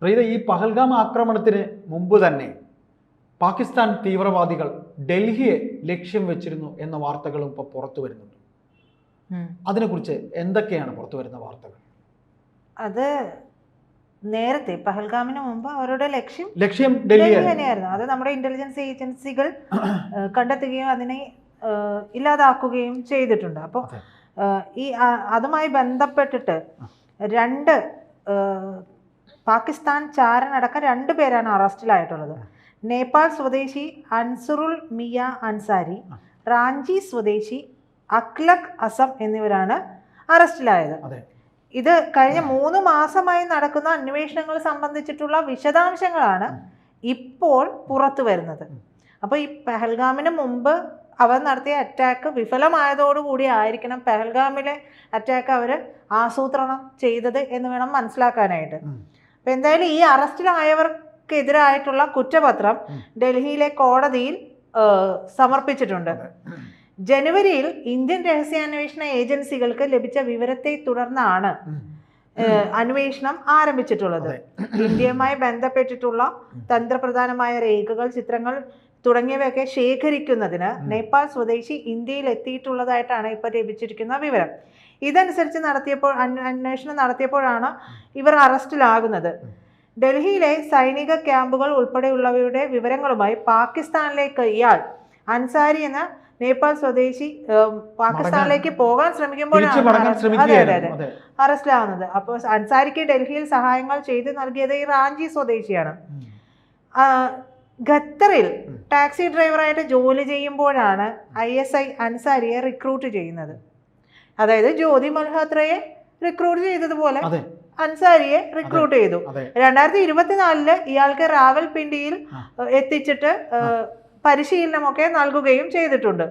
റീത, ഈ പഹൽഗാം ആക്രമണത്തിന് മുമ്പ് തന്നെ പാകിസ്ഥാൻ തീവ്രവാദികൾ ഡൽഹിയെ ലക്ഷ്യം വെച്ചിരുന്നു എന്ന വാർത്തകളും ഇപ്പോൾ പുറത്തു വരുന്നുണ്ട്. അതിനെക്കുറിച്ച് എന്തൊക്കെയാണ് പുറത്തു വരുന്ന വാർത്തകൾ? അത് നേരത്തെ പഹൽഗാമിന് മുമ്പ് അവരുടെ ലക്ഷ്യം ഡൽഹി തന്നെയായിരുന്നു. അത് നമ്മുടെ ഇന്റലിജൻസ് ഏജൻസികൾ കണ്ടെത്തുകയും അതിനെ ഇല്ലാതാക്കുകയും ചെയ്തിട്ടുണ്ട്. അപ്പോൾ അതുമായി ബന്ധപ്പെട്ടിട്ട് പാകിസ്ഥാൻ ചാരനടക്കം 2 പേരാണ് അറസ്റ്റിലായിട്ടുള്ളത്. നേപ്പാൾ സ്വദേശി അൻസറുൽ മിയ അൻസാരി, റാഞ്ചി സ്വദേശി അഖ്ലഖ് അസം എന്നിവരാണ് അറസ്റ്റിലായത്. ഇത് കഴിഞ്ഞ 3 മാസമായി നടക്കുന്ന അന്വേഷണങ്ങൾ സംബന്ധിച്ചിട്ടുള്ള വിശദാംശങ്ങളാണ് ഇപ്പോൾ പുറത്തു വരുന്നത്. അപ്പോൾ ഈ പെഹൽഗാമിന് മുമ്പ് അവർ നടത്തിയ അറ്റാക്ക് വിഫലമായതോടുകൂടി ആയിരിക്കണം പെഹൽഗാമിലെ അറ്റാക്ക് അവർ ആസൂത്രണം ചെയ്തത് എന്ന് വേണം മനസ്സിലാക്കാനായിട്ട്. അപ്പം എന്തായാലും ഈ അറസ്റ്റിലായവർക്കെതിരായിട്ടുള്ള കുറ്റപത്രം ഡൽഹിയിലെ കോടതിയിൽ സമർപ്പിച്ചിട്ടുണ്ട്. ജനുവരിയിൽ ഇന്ത്യൻ രഹസ്യാന്വേഷണ ഏജൻസികൾക്ക് ലഭിച്ച വിവരത്തെ തുടർന്നാണ് അന്വേഷണം ആരംഭിച്ചിട്ടുള്ളത്. ഇന്ത്യയുമായി ബന്ധപ്പെട്ടിട്ടുള്ള തന്ത്രപ്രധാനമായ രേഖകൾ, ചിത്രങ്ങൾ തുടങ്ങിയവയൊക്കെ ശേഖരിക്കുന്നതിന് നേപ്പാൾ സ്വദേശി ഇന്ത്യയിൽ എത്തിയിട്ടുള്ളതായിട്ടാണ് ഇപ്പോൾ ലഭിച്ചിരിക്കുന്ന വിവരം. ഇതനുസരിച്ച് അന്വേഷണം നടത്തിയപ്പോഴാണ് ഇവർ അറസ്റ്റിലാകുന്നത്. ഡൽഹിയിലെ സൈനിക ക്യാമ്പുകൾ ഉൾപ്പെടെയുള്ളവയുടെ വിവരങ്ങളുമായി പാകിസ്ഥാനിലേക്ക് ഇയാൾ അൻസാരി എന്ന നേപ്പാൾ സ്വദേശി പാകിസ്ഥാനിലേക്ക് പോകാൻ ശ്രമിക്കുമ്പോഴാണ് അറസ്റ്റിലാവുന്നത്. അപ്പോൾ അൻസാരിക്ക് ഡൽഹിയിൽ സഹായങ്ങൾ ചെയ്തു നൽകിയത് ഈ റാഞ്ചി സ്വദേശിയാണ്. ഖത്തറിൽ ടാക്സി ഡ്രൈവറായിട്ട് ജോലി ചെയ്യുമ്പോഴാണ് ISI അൻസാരിയെ റിക്രൂട്ട് ചെയ്യുന്നത്. അതായത് ജ്യോതി മൽഹോത്രയെ റിക്രൂട്ട് ചെയ്തതുപോലെ അൻസാരിയെ റിക്രൂട്ട് ചെയ്തു. 2024 ഇയാൾക്ക് റാവൽപിണ്ടിയിൽ എത്തിച്ചിട്ട് പരിശീലനമൊക്കെ നൽകുകയും ചെയ്തിട്ടുണ്ട്.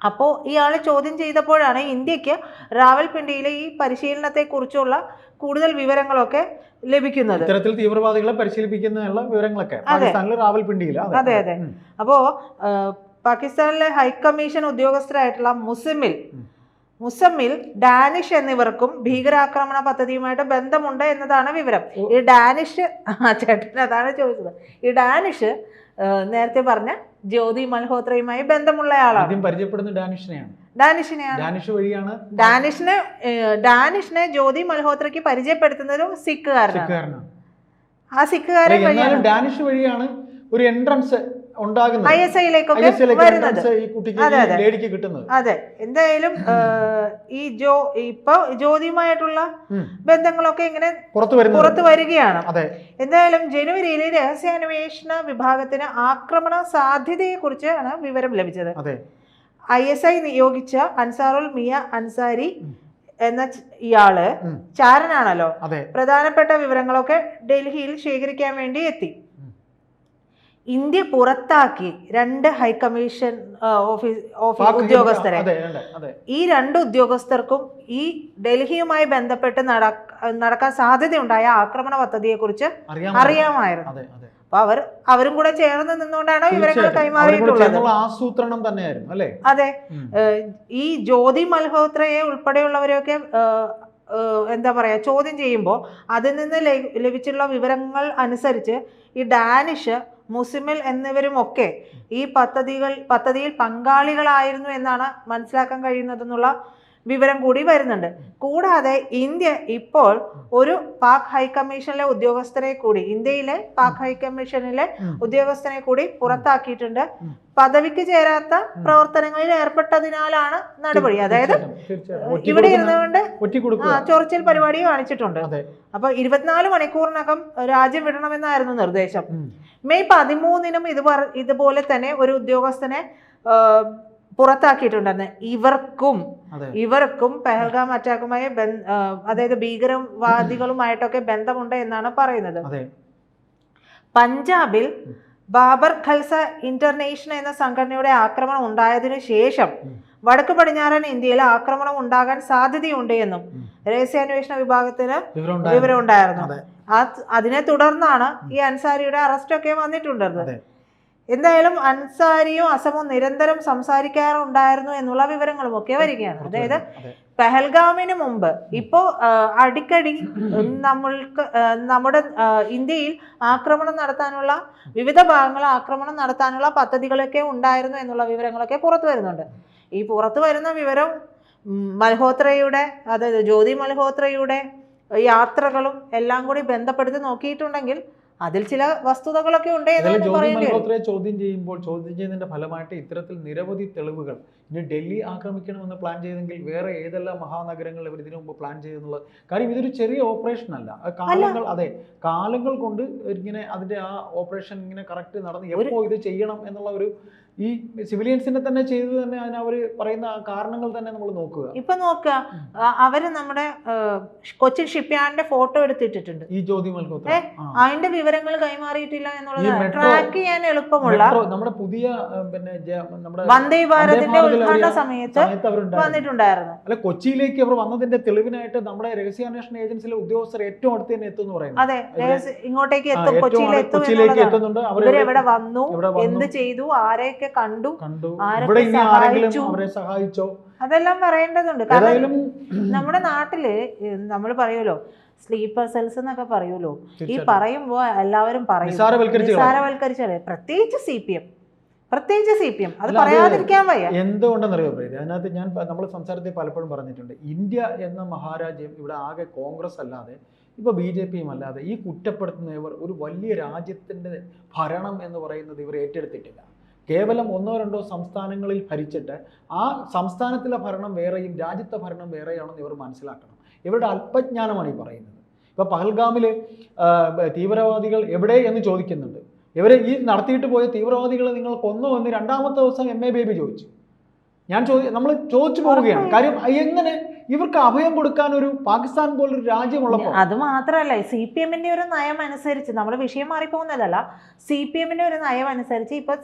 അപ്പോൾ ഇയാളെ ചോദ്യം ചെയ്തപ്പോഴാണ് ഇന്ത്യക്ക് റാവൽപിണ്ടിയിലെ ഈ പരിശീലനത്തെ കുറിച്ചുള്ള കൂടുതൽ വിവരങ്ങളൊക്കെ ലഭിക്കുന്നത്. ഇത്തരത്തിൽ തീവ്രവാദികളെ പരിശീലിപ്പിക്കുന്ന വിവരങ്ങളൊക്കെ റാവൽപിണ്ടിയിൽ. അതെ. അപ്പോ പാകിസ്ഥാനിലെ ഹൈക്കമ്മീഷൻ ഉദ്യോഗസ്ഥരായിട്ടുള്ള മുസമ്മിൽ, ഡാനിഷ് എന്നിവർക്കും ഭീകരാക്രമണ പദ്ധതിയുമായിട്ട് ബന്ധമുണ്ട് എന്നതാണ് വിവരം. ഈ ഡാനിഷ് ചേട്ടൻ അതാണ് ചോദിച്ചത്. ഈ ഡാനിഷ് നേരത്തെ പറഞ്ഞ ജ്യോതി മൽഹോത്രയുമായി ബന്ധമുള്ളയാളാണ്. പരിചയപ്പെടുന്ന ഡാനിഷിനെ ജ്യോതി മൽഹോത്രയ്ക്ക് പരിചയപ്പെടുത്തുന്നത് സിഖുകാരനാണ്. ആ സിഖുകാരൻ വഴിയാണ് ഡാനിഷ് വഴിയാണ് ഒരു എൻട്രൻസ് ISIയിലേക്കൊക്കെ വരുന്നത്. അതെ. എന്തായാലും ഈ ജ്യോതിയുമായിട്ടുള്ള ബന്ധങ്ങളൊക്കെ ഇങ്ങനെ പുറത്തു വരികയാണ്. എന്തായാലും ജനുവരിയിൽ രഹസ്യാന്വേഷണ വിഭാഗത്തിന് ആക്രമണ സാധ്യതയെ കുറിച്ചാണ് വിവരം ലഭിച്ചത്. ISI നിയോഗിച്ച അൻസാറുൽ മിയ അൻസാരി എന്ന ഇയാള് ചാരനാണല്ലോ. പ്രധാനപ്പെട്ട വിവരങ്ങളൊക്കെ ഡൽഹിയിൽ ശേഖരിക്കാൻ വേണ്ടി എത്തി. ഇന്ത്യ പുറത്താക്കി 2 ഹൈക്കമ്മീഷൻ ഉദ്യോഗസ്ഥരെ. ഈ 2 ഉദ്യോഗസ്ഥർക്കും ഈ ഡൽഹിയുമായി ബന്ധപ്പെട്ട് നടക്കാൻ സാധ്യതയുണ്ടായ ആക്രമണ പദ്ധതിയെ കുറിച്ച് അറിയാമായിരുന്നു. അപ്പൊ അവരും കൂടെ ചേർന്ന് നിന്നുകൊണ്ടാണ് വിവരങ്ങൾ കൈമാറിയിട്ടുള്ളത്. ആസൂത്രണം തന്നെയായിരുന്നു അല്ലേ? അതെ. ഈ ജ്യോതി മൽഹോത്രയെ ഉൾപ്പെടെയുള്ളവരെയൊക്കെ എന്താ പറയാ ചോദ്യം ചെയ്യുമ്പോൾ അതിൽ നിന്ന് ലഭിച്ചുള്ള വിവരങ്ങൾ അനുസരിച്ച് ഈ ഡാനിഷ്, മുസിമിൽ എന്നിവരുമൊക്കെ ഈ പദ്ധതിയിൽ പങ്കാളികളായിരുന്നു എന്നാണ് മനസ്സിലാക്കാൻ കഴിയുന്നതെന്നുള്ള വിവരം കൂടി വരുന്നുണ്ട്. കൂടാതെ ഇന്ത്യ ഇപ്പോൾ ഒരു പാക് ഹൈക്കമ്മീഷനിലെ ഉദ്യോഗസ്ഥരെ കൂടി പുറത്താക്കിയിട്ടുണ്ട്. പദവിക്ക് ചേരാത്ത പ്രവർത്തനങ്ങളിൽ ഏർപ്പെട്ടതിനാലാണ് നടപടി. അതായത് ഇവിടെ ഇരുന്നുകൊണ്ട് ചൊറിച്ചിൽ പരിപാടി കാണിച്ചിട്ടുണ്ട്. അപ്പൊ 24 മണിക്കൂറിനകം രാജ്യം വിടണമെന്നായിരുന്നു നിർദ്ദേശം. മെയ് 13-നും ഇതുപോലെ തന്നെ ഒരു ഉദ്യോഗസ്ഥനെ പുറത്താക്കിയിട്ടുണ്ടെന്ന്. ഇവർക്കും പെഹൽഗാം അറ്റാക്കുമായി അതായത് ഭീകരവാദികളുമായിട്ടൊക്കെ ബന്ധമുണ്ട് എന്നാണ് പറയുന്നത്. പഞ്ചാബിൽ ബാബർ ഖൽസ ഇന്റർനാഷണൽ എന്ന സംഘടനയുടെ ആക്രമണം ഉണ്ടായതിനു ശേഷം വടക്ക് പടിഞ്ഞാറൻ ഇന്ത്യയിൽ ആക്രമണം ഉണ്ടാകാൻ സാധ്യതയുണ്ട് എന്നും രഹസ്യാന്വേഷണ വിഭാഗത്തിന് വിവരമുണ്ടായിരുന്നു. അതിനെ തുടർന്നാണ് ഈ അൻസാരിയുടെ അറസ്റ്റൊക്കെ വന്നിട്ടുണ്ടത്. എന്തായാലും അൻസാരിയും അസമും നിരന്തരം സംസാരിക്കാറുണ്ടായിരുന്നു എന്നുള്ള വിവരങ്ങളും ഒക്കെ വരികയാണ്. അതായത് പെഹൽഗാമിന് മുമ്പ് ഇപ്പോ അടിക്കടി നമ്മുടെ ഇന്ത്യയിൽ ആക്രമണം നടത്താനുള്ള വിവിധ ഭാഗങ്ങൾ ആക്രമണം നടത്താനുള്ള പദ്ധതികളൊക്കെ ഉണ്ടായിരുന്നു എന്നുള്ള വിവരങ്ങളൊക്കെ പുറത്തു വരുന്നുണ്ട്. ഈ പുറത്തു വരുന്ന വിവരം മൽഹോത്രയുടെ, അതായത് ജ്യോതി മൽഹോത്രയുടെ യാത്രകളും എല്ലാം കൂടി ബന്ധപ്പെടുത്തി നോക്കിയിട്ടുണ്ടെങ്കിൽ അതിൽ ചില വസ്തുതകളൊക്കെ ഉണ്ട് എന്ന് മൽഹോത്രയെ ചോദ്യം ചെയ്യുന്നതിന്റെ ഫലമായിട്ട് ഇത്തരത്തിൽ നിരവധി തെളിവുകൾ, ഇനി ഡൽഹി ആക്രമിക്കണമെന്ന് പ്ലാൻ ചെയ്തെങ്കിൽ വേറെ ഏതെല്ലാം മഹാനഗരങ്ങൾ ഇവർ ഇതിനു മുമ്പ് പ്ലാൻ ചെയ്തെന്നുള്ളത്. കാര്യം ഇതൊരു ചെറിയ ഓപ്പറേഷൻ അല്ല, കാലങ്ങൾ കൊണ്ട് ഇങ്ങനെ അതിന്റെ ആ ഓപ്പറേഷൻ ഇങ്ങനെ കറക്റ്റ് നടന്ന് എപ്പോ ഇത് ചെയ്യണം എന്നുള്ള ഒരു ഈ സിവിലിയൻസിനെ തന്നെ ചെയ്ത് തന്നെ അതിനവര് പറയുന്ന കാരണങ്ങൾ തന്നെ നമ്മൾ നോക്കുക. ഇപ്പൊ നോക്കുക, അവര് നമ്മുടെ കൊച്ചിൻ ഷിപ്പ്യാർഡിന്റെ ഫോട്ടോ എടുത്തിട്ടിട്ടുണ്ട്. ഈ ജ്യോതി മൽഹോത്ര അതിന്റെ വിവരങ്ങൾ കൈമാറിയിട്ടില്ല എന്നുള്ളത് ട്രാക്ക് ചെയ്യാൻ എളുപ്പമുള്ള നമ്മുടെ പുതിയ പിന്നെ നമ്മുടെ വന്ദേ ഭാരതിന്റെ ഉദ്ഘാടന സമയത്ത് വന്നിട്ടുണ്ടായിരുന്നു. അല്ല, കൊച്ചിയിലേക്ക് അവർ വന്നതിന്റെ തെളിവിനായിട്ട് നമ്മുടെ രഹസ്യാന്വേഷണ ഏജൻസിയിലെ ഉദ്യോഗസ്ഥർ ഏറ്റവും അടുത്ത് തന്നെ എത്തുന്നു പറയുന്നു. അതെ, ഇങ്ങോട്ടേക്ക് എത്തും, കൊച്ചിയിലേക്ക് എത്തുന്നുണ്ട്. അവരെവിടെ വന്നു, എന്ത് ചെയ്തു, ആരെയൊക്കെ കണ്ടു, അവരെ സഹായിച്ചോ, അതെല്ലാം പറയേണ്ടതുണ്ട്. കാരണം നമ്മുടെ നാട്ടില് നമ്മൾ പറയുമല്ലോ സ്ലീപ്പർ സെൽസ് എന്നൊക്കെ പറയുമല്ലോ, ഈ പറയുമ്പോ എല്ലാവരും പറയും നിസ്സാരവൽക്കരിച്ചാല്, പ്രത്യേകിച്ച് സി പി എം അത് പറയാതിരിക്കാൻ വയ്യ. എന്തുകൊണ്ടെന്നറിയോ അതിനകത്ത് ഞാൻ നമ്മൾ സംസാരത്തിൽ പലപ്പോഴും പറഞ്ഞിട്ടുണ്ട്, ഇന്ത്യ എന്ന മഹാരാജ്യം ഇവിടെ ആകെ കോൺഗ്രസ് അല്ലാതെ ഇപ്പോൾ BJP അല്ലാതെ ഈ കുറ്റപ്പെടുത്തുന്നവർ ഒരു വലിയ രാജ്യത്തിൻ്റെ ഭരണം എന്ന് പറയുന്നത് ഇവർ ഏറ്റെടുത്തിട്ടില്ല. കേവലം 1-2 സംസ്ഥാനങ്ങളിൽ ഭരിച്ചിട്ട് ആ സംസ്ഥാനത്തിലെ ഭരണം വേറെയും രാജ്യത്തെ ഭരണം വേറെയാണെന്ന് ഇവർ മനസ്സിലാക്കണം. ഇവരുടെ അല്പജ്ഞാനമാണ് ഈ പറയുന്നത്. ഇപ്പോൾ പഹൽഗാമിൽ തീവ്രവാദികൾ എവിടെ എന്ന് ചോദിക്കുന്നുണ്ട്. ഇവർ ഈ നടത്തിയിട്ട് പോയ തീവ്രവാദികളെ നിങ്ങൾ കൊന്നോ എന്ന് 2ാമത്തെ ദിവസം MA ബേബി ചോദിച്ചു. നമ്മൾ ചോദിച്ചു പോവുകയാണ്. കാര്യം എങ്ങനെ ഇവർക്ക് അഭയം കൊടുക്കാൻ ഒരു പാകിസ്ഥാൻ പോലൊരു രാജ്യമുള്ളപ്പോൾ. അത് മാത്രമല്ല, CPM-ന്റെ ഒരു നയം അനുസരിച്ച്, നമ്മുടെ വിഷയം മാറിപ്പോകുന്നതല്ല, CPM-ന്റെ ഒരു നയം അനുസരിച്ച് ഇപ്പൊ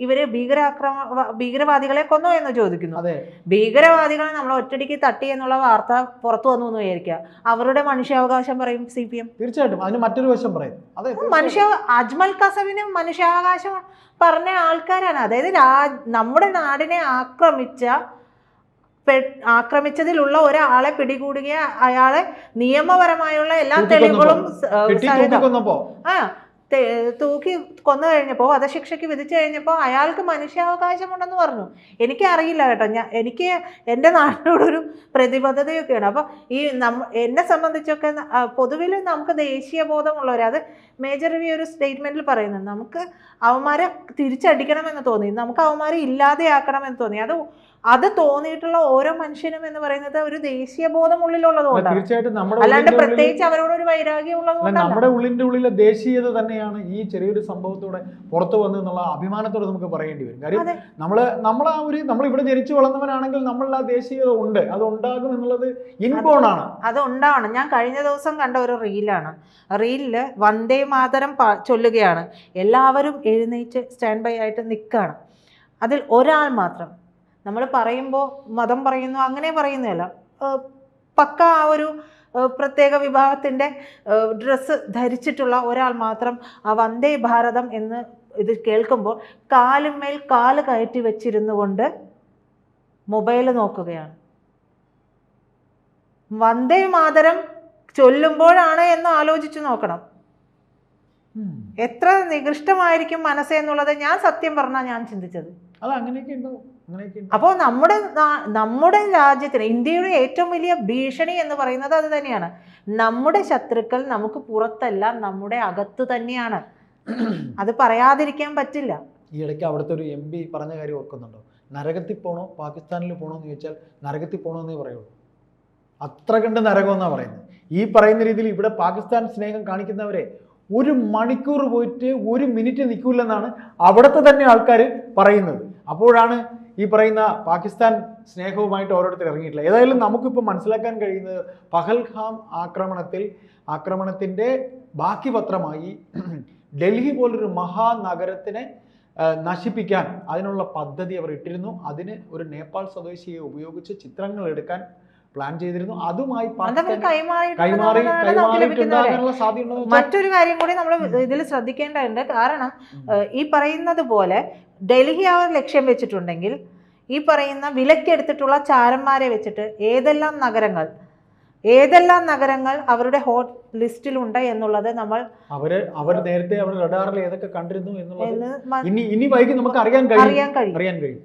ഇവര് ഭീകരവാദികളെ കൊന്നോ എന്ന് ചോദിക്കുന്നു. ഭീകരവാദികളെ നമ്മൾ ഒറ്റടിക്ക് തട്ടി എന്നുള്ള വാർത്ത പുറത്തു വന്നു എന്ന് വിചാരിക്കുക, അവരുടെ മനുഷ്യാവകാശം പറയും CPM. തീർച്ചയായിട്ടും അതിന് മറ്റൊരു വശം പറയും. അജ്മൽ കസബിന് മനുഷ്യാവകാശം പറഞ്ഞ ആൾക്കാരാണ്. അതായത് നമ്മുടെ നാടിനെ ആക്രമിച്ചതിലുള്ള ഒരാളെ പിടികൂടുകയും അയാളെ നിയമപരമായുള്ള എല്ലാ തെളിവുകളും തൂക്കി കൊന്നു കഴിഞ്ഞപ്പോൾ, വധശിക്ഷയ്ക്ക് വിധിച്ചു കഴിഞ്ഞപ്പോൾ അയാൾക്ക് മനുഷ്യാവകാശമുണ്ടെന്ന് പറഞ്ഞു. എനിക്കറിയില്ല കേട്ടോ, എനിക്ക് എൻ്റെ നാടിനോടൊരു പ്രതിബദ്ധതയൊക്കെയാണ്. അപ്പോൾ ഈ എന്നെ സംബന്ധിച്ചൊക്കെ പൊതുവിൽ നമുക്ക് ദേശീയ ബോധമുള്ളവർ, അത് മേജർ രവി ഒരു സ്റ്റേറ്റ്മെൻറ്റിൽ പറയുന്നുണ്ട്, നമുക്ക് അവന്മാരെ തിരിച്ചടിക്കണമെന്ന് തോന്നി, നമുക്ക് അവന്മാരെ ഇല്ലാതെയാക്കണമെന്ന് തോന്നി. അത് തോന്നിയിട്ടുള്ള ഓരോ മനുഷ്യനും എന്ന് പറയുന്നത് ഒരു ദേശീയ ബോധം ഉള്ളിലുള്ളതുകൊണ്ടാണ്, അല്ലാണ്ട് പ്രത്യേകിച്ച് അവരോടൊരു വൈരാഗ്യം ഉള്ളതുകൊണ്ടാണ്. നമ്മുടെ ഉള്ളിലെ ദേശീയത തന്നെയാണ് ഈ ചെറിയൊരു സംഭവത്തോടെ പുറത്തു വന്നു എന്നുള്ള അഭിമാനത്തോടെ നമുക്ക് പറയേണ്ടി വരും. കാര്യം നമ്മൾ ഇവിടെ ജനിച്ചു വളർന്നവനാണെങ്കിൽ നമ്മളുടെ ആ ദേശീയത ഉണ്ട്, അത് ഉണ്ടാകും എന്നുള്ളത് ഇൻബോൺ ആണ്, അത് ഉണ്ടാവണം. ഞാൻ കഴിഞ്ഞ ദിവസം കണ്ട ഒരു റീലില് വന്ദേ മാതരം ചൊല്ലുകയാണ്, എല്ലാവരും എഴുന്നേറ്റ് സ്റ്റാൻഡ് ബൈ ആയിട്ട് നിൽക്കുകയാണ്. അതിൽ ഒരാൾ മാത്രം, നമ്മൾ പറയുമ്പോൾ മതം പറയുന്നു അങ്ങനെ പറയുന്നതല്ല, പക്ക ആ ഒരു പ്രത്യേക വിഭാഗത്തിൻ്റെ ഡ്രസ്സ് ധരിച്ചിട്ടുള്ള ഒരാൾ മാത്രം ആ വന്ദേ ഭാരതം എന്ന് ഇത് കേൾക്കുമ്പോൾ കാലുമേൽ കാല് കയറ്റി വെച്ചിരുന്നു കൊണ്ട് മൊബൈൽ നോക്കുകയാണ്. വന്ദേ മാതരം ചൊല്ലുമ്പോഴാണ് എന്ന് ആലോചിച്ചു നോക്കണം. എത്ര നികൃഷ്ടമായിരിക്കും മനസ്സെന്നുള്ളത് ഞാൻ സത്യം പറഞ്ഞാൽ ഞാൻ ചിന്തിച്ചത്. അപ്പോൾ നമ്മുടെ രാജ്യത്തിന്, ഇന്ത്യയുടെ ഏറ്റവും വലിയ ഭീഷണി എന്ന് പറയുന്നത് അത് തന്നെയാണ്. നമ്മുടെ ശത്രുക്കൾ നമുക്ക് പുറത്തല്ല, നമ്മുടെ അകത്ത് തന്നെയാണ്. അത് പറയാതിരിക്കാൻ പറ്റില്ല. ഈ ഇടയ്ക്ക് അവിടുത്തെ ഒരു MP പറഞ്ഞ കാര്യം ഓർക്കുന്നുണ്ടോ? നരകത്തിൽ പോണോ പാകിസ്ഥാനിൽ പോണോ എന്ന് ചോദിച്ചാൽ നരകത്തിൽ പോകണമെന്നേ പറയുള്ളൂ. അത്ര കണ്ട് നരകമെന്നാണ് പറയുന്നത്. ഈ പറയുന്ന രീതിയിൽ ഇവിടെ പാകിസ്ഥാൻ സ്നേഹം കാണിക്കുന്നവരെ 1 മണിക്കൂർ പോയിട്ട് 1 മിനിറ്റ് നിൽക്കില്ലെന്നാണ് അവിടുത്തെ തന്നെ ആൾക്കാർ പറയുന്നത്. അപ്പോഴാണ് ഈ പറയുന്ന പാകിസ്ഥാൻ സ്നേഹവുമായിട്ട് ഓരോരുത്തർ ഇറങ്ങിയിട്ടില്ല. ഏതായാലും നമുക്കിപ്പോൾ മനസ്സിലാക്കാൻ കഴിയുന്നത് പഹൽഗാം ആക്രമണത്തിൻ്റെ ബാക്കി പത്രമായി ഡൽഹി പോലൊരു മഹാനഗരത്തിനെ നശിപ്പിക്കാൻ അതിനുള്ള പദ്ധതി അവർ ഇട്ടിരുന്നു. അതിന് ഒരു നേപ്പാൾ സ്വദേശിയെ ഉപയോഗിച്ച് ചിത്രങ്ങൾ എടുക്കാൻ പ്ലാൻ ചെയ്തിരുന്നു. അതുമായി കൈമാറിയിട്ടുണ്ടാകാനുള്ള സാധ്യത. മറ്റൊരു കാര്യം കൂടി നമ്മൾ ഇതിൽ ശ്രദ്ധിക്കേണ്ടതുണ്ട്. കാരണം ഈ പറയുന്നത് പോലെ ഡൽഹി അവർ ലക്ഷ്യം വെച്ചിട്ടുണ്ടെങ്കിൽ ഈ പറയുന്ന വിലക്കെടുത്തിട്ടുള്ള ചാരന്മാരെ വെച്ചിട്ട് ഏതെല്ലാം നഗരങ്ങൾ അവരുടെ ഹോട്ട് ലിസ്റ്റിലുണ്ട് എന്നുള്ളത് നമ്മൾ അവർ നേരത്തെ റഡാറിൽ ഏതൊക്കെ കണ്ടിരുന്നു എന്നുള്ളത് ഇനി വൈകി നമുക്ക് അറിയാൻ കഴിയും.